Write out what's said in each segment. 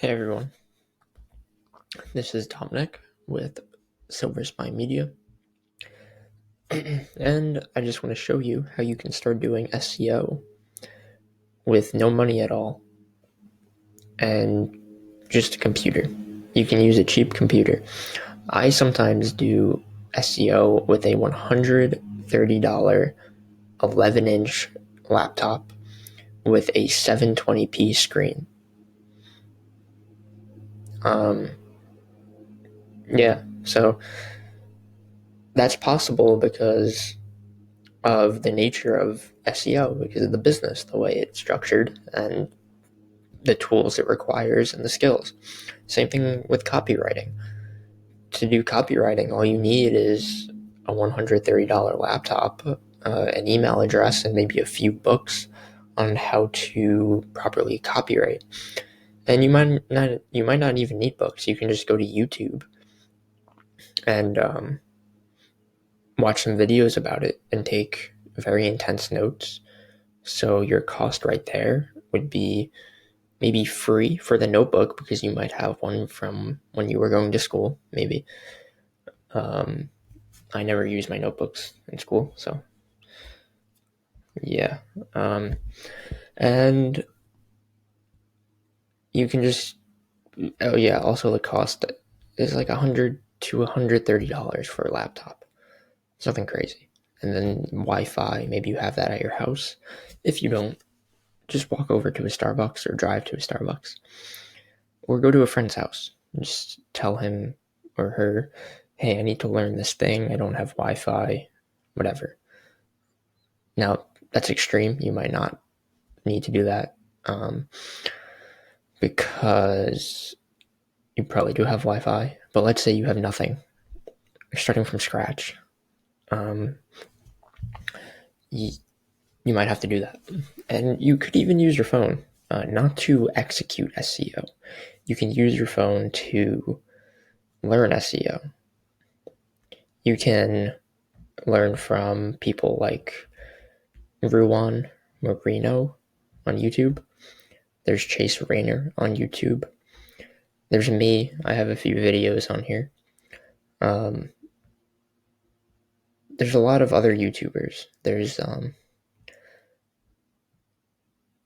Hey everyone, this is Dominic with Silver Spine Media, and I just want to show you how you can start doing SEO with no money at all and just a computer. You can use a cheap computer. I sometimes do SEO with a $130 11-inch laptop with a 720p screen. So that's possible because of the nature of SEO, because of the business, the way it's structured, and the tools it requires and the skills. Same thing with copywriting. To do copywriting, all you need is a $130 laptop, an email address, and maybe a few books on how to properly copyright. And you might not even need books. You can just go to YouTube and watch some videos about it and take very intense notes. So your cost right there would be maybe free for the notebook, because you might have one from when you were going to school, maybe. I never use my notebooks in school, so yeah. And you can just, also the cost is like $100 to $130 for a laptop. Something crazy. And then Wi-Fi, maybe you have that at your house. If you don't, just walk over to a Starbucks or drive to a Starbucks. Or go to a friend's house and just tell him or her, hey, I need to learn this thing. I don't have Wi-Fi, whatever. Now, that's extreme. You might not need to do that because you probably do have Wi-Fi. But let's say you have nothing. You're starting from scratch. You might have to do that. And you could even use your phone, not to execute SEO. You can use your phone to learn SEO. You can learn from people like Ruan Marino on YouTube. There's Chase Rayner on YouTube. There's me. I have a few videos on here. There's a lot of other YouTubers. There's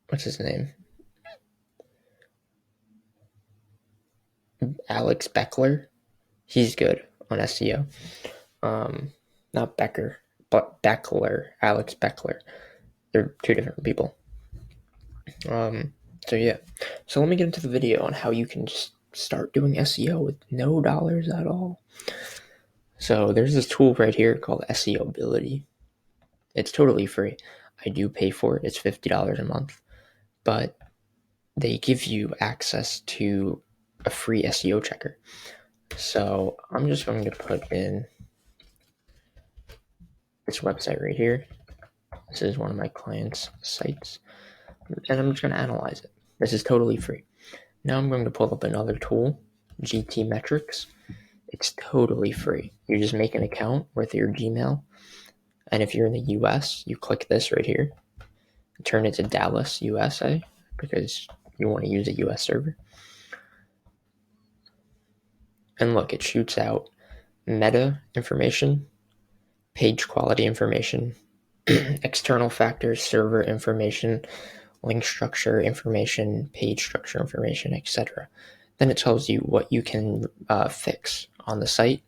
what's his name? Alex Beckler. He's good on SEO. Not Becker, but Beckler. Alex Beckler. They're two different people. So let me get into the video on how you can just start doing SEO with no dollars at all. So there's this tool right here called SEO Ability. It's totally free. I do pay for it. It's $50 a month, but they give you access to a free SEO checker. So I'm just going to put in this website right here. This is one of my clients' sites, and I'm just going to analyze it. This is totally free. Now I'm going to pull up another tool, GT Metrics. It's totally free. You just make an account with your Gmail, and if you're in the US, you click this right here, turn it to Dallas, USA, because you want to use a US server. And look, it shoots out meta information, page quality information, external factors, server information, link structure information, page structure information, etc. Then it tells you what you can fix on the site,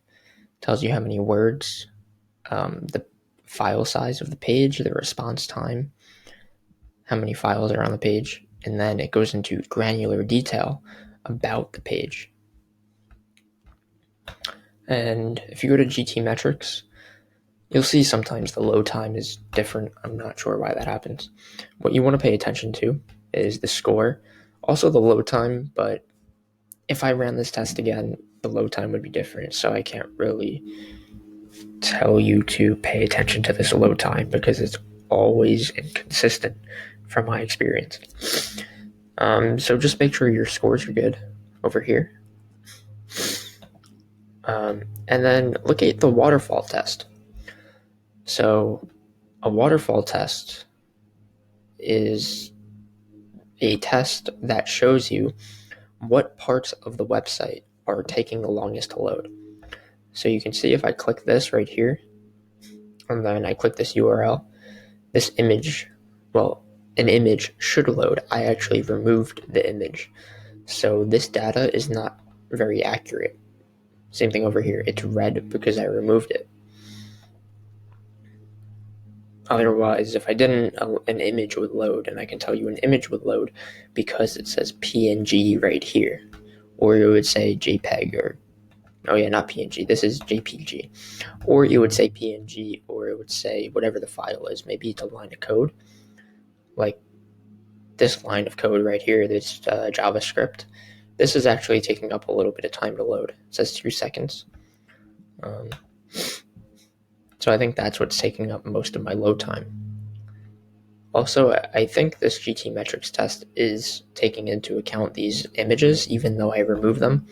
tells you how many words, the file size of the page, the response time, how many files are on the page, and then it goes into granular detail about the page. And if you go to GT Metrics, you'll see sometimes the load time is different. I'm not sure why that happens. What you want to pay attention to is the score, also the load time, but if I ran this test again, the load time would be different, so I can't really tell you to pay attention to this load time because it's always inconsistent from my experience. So just make sure your scores are good over here. And then look at the waterfall test. So a waterfall test is a test that shows you what parts of the website are taking the longest to load. So you can see if I click this right here, and then I click this URL, this image, well, an image should load. I actually removed the image. So this data is not very accurate. Same thing over here. It's red because I removed it. Otherwise, if I didn't, an image would load, and I can tell you an image would load because it says PNG right here. Or it would say JPEG, or, oh yeah, not PNG, this is JPG. Or it would say PNG, or it would say whatever the file is. Maybe it's a line of code, like this line of code right here, this JavaScript. This is actually taking up a little bit of time to load. It says 2 seconds. So I think that's what's taking up most of my load time. Also, I think this GTmetrix test is taking into account these images, even though I remove them.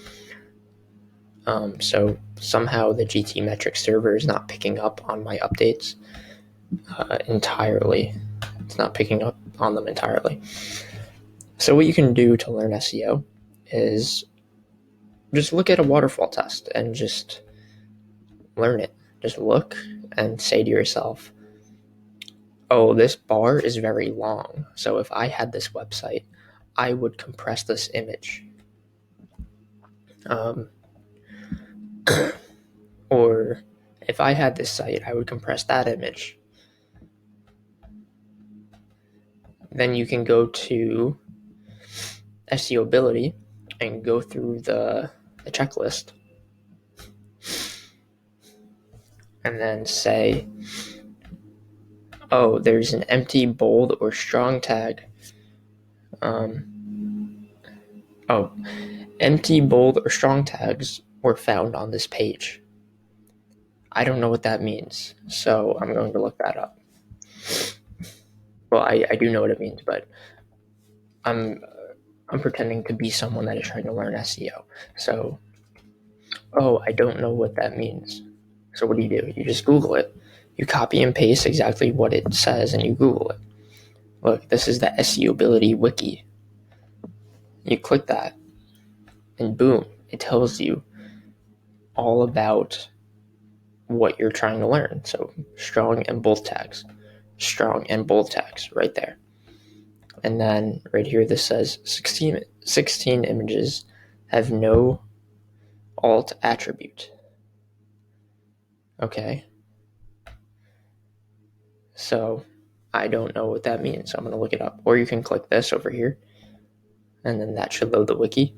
So somehow the GTmetrix server is not picking up on my updates entirely. It's not picking up on them entirely. So what you can do to learn SEO is just look at a waterfall test and just learn it. Just look and say to yourself, oh, this bar is very long. So if I had this website, I would compress this image. Or if I had this site, I would compress that image. Then you can go to SEObility and go through the checklist and then say, oh, there's an empty, bold, or strong tag. Empty, bold, or strong tags were found on this page. I don't know what that means, so I'm going to look that up. Well, I do know what it means, but I'm pretending to be someone that is trying to learn SEO. So, oh, I don't know what that means. So what do? You just Google it. You copy and paste exactly what it says, and you Google it. Look, this is the SEObility wiki. You click that, and boom, it tells you all about what you're trying to learn. So strong and bold tags. Strong and bold tags right there. And then right here, this says 16 images have no alt attribute. Okay. So I don't know what that means. So I'm going to look it up. Or you can click this over here, and then that should load the wiki.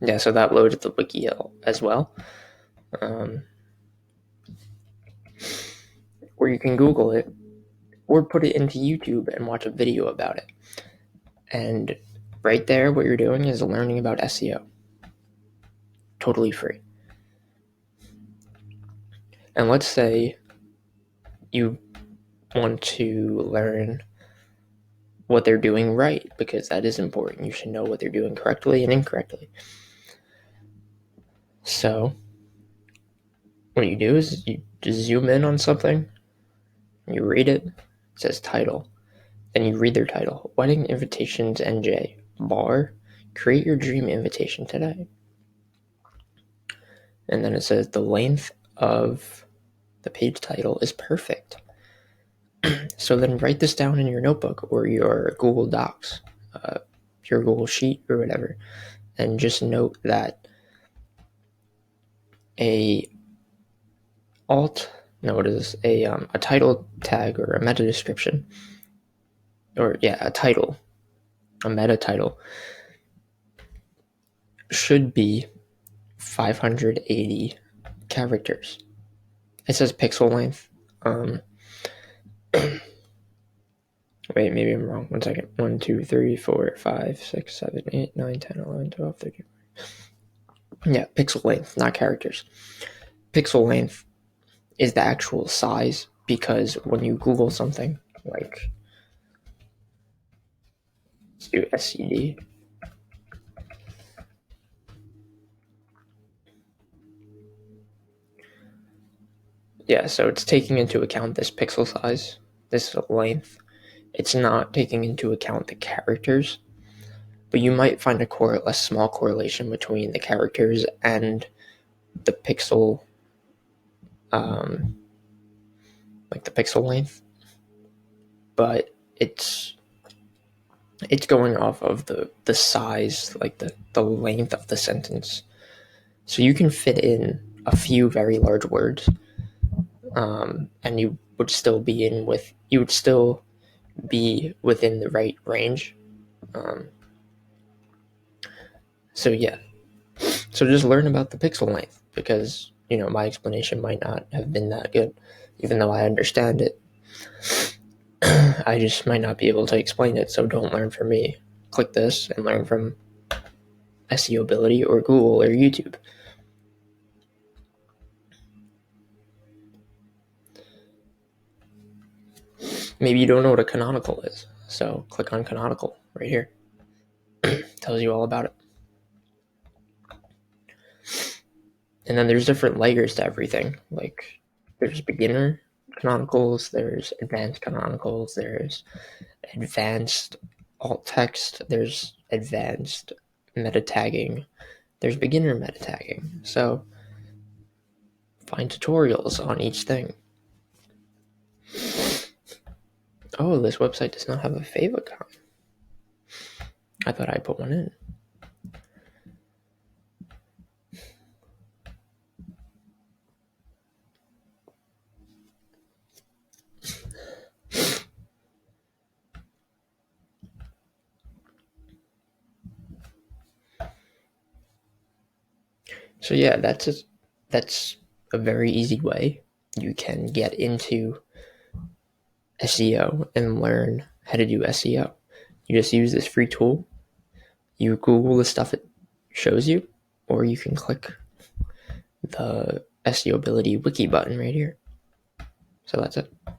Yeah, so that loaded the wiki as well. Or you can Google it, or put it into YouTube and watch a video about it. And right there, what you're doing is learning about SEO. Totally free. And let's say you want to learn what they're doing right, because that is important. You should know what they're doing correctly and incorrectly. So what you do is you just zoom in on something, you read it, it says title. Then you read their title. Wedding Invitations NJ. Bar. Create your dream invitation today. And then it says the length of the page title is perfect. So then write this down in your notebook or your Google Docs, your Google Sheet or whatever, and just note that a title tag or a meta description, or a title, a meta title, should be 580 characters. It says pixel length. Wait, maybe I'm wrong. 1 second. 1, 2, 3, 4, 5, 6, 7, 8, 9, 10, 11, 12, 13. Yeah, pixel length, not characters. Pixel length is the actual size, because when you Google something, like, let's do SCD. Yeah, so it's taking into account this pixel size, this length. It's not taking into account the characters. but you might find a small correlation between the characters and the pixel, like the pixel length, but it's going off of the size, like the length of the sentence. So you can fit in a few very large words, and you would still be within the right range. So yeah, so just learn about the pixel length, because my explanation might not have been that good, even though I understand it. I just might not be able to explain it, so don't learn from me. Click this and learn from SEO Ability or Google or YouTube. Maybe you don't know what a canonical is, so click on canonical right here. Tells you all about it. And then there's different layers to everything. Like there's beginner canonicals, there's advanced canonicals, there's advanced alt text, there's advanced meta tagging, there's beginner meta tagging. So find tutorials on each thing. Oh, this website does not have a favicon. I thought I put one in. So yeah, that's a very easy way you can get into SEO and learn how to do SEO. You just use this free tool. You Google the stuff it shows you, or you can click the SEO Ability wiki button right here. So that's it.